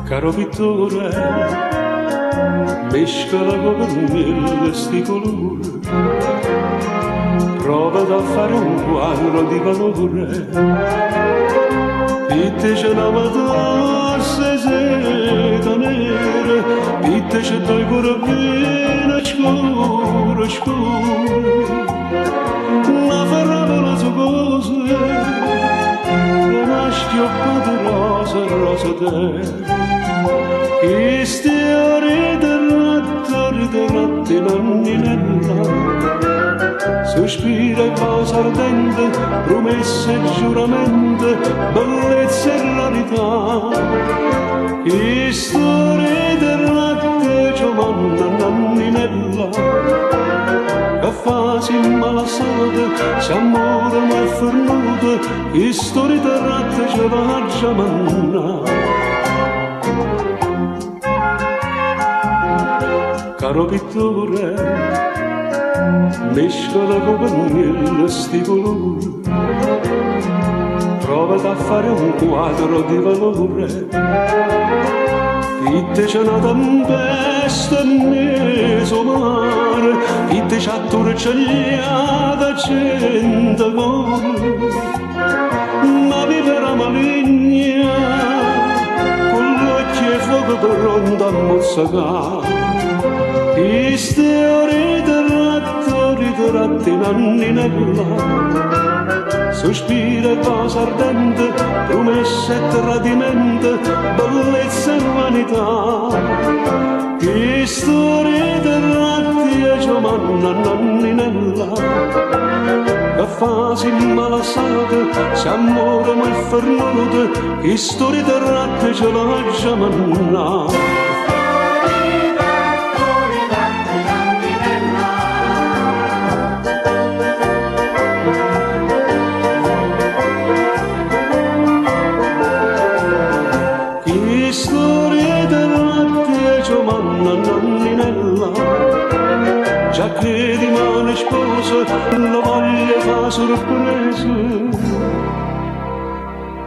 Caro pittore, mescola con il sti colori, prova a fare un quadro di valore, pitte c'è una matassa seta nera, pitte c'è due corabine scure, scure, una farabola su cose, una schioppa di rosa, rosa te. Che stiore di ratti nanninella, sospira e cosa ardente, promesse e giuramente, bellezza e rarità. Che storia di ratti giovanna nanninella, che fa si malassata, si amorano e fernuta, che storia di ratti giovanna. Caro pittore, mescola con il sti colori, prova a fare un quadro di valore, pitte c'è una tempesta nel mare, pitte c'è turcigliata cento cuore, ma vivera maligna, con l'occhio e fuoco pronto a mozzicare. Che storia di ratti nanninella, sospira e cosa ardente, promesse e tradimento, bellezza e vanità. Che storia di ratti e giovanna nanninella, che fa si malassate, si amorano e fernute, che storia di ratti ce la giamanna. Storia di ratti e giovanna nanninella, già che di mano sposa la voglia fa sorpresa,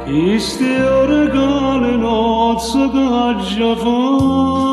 chi stia regale nozze che già fa.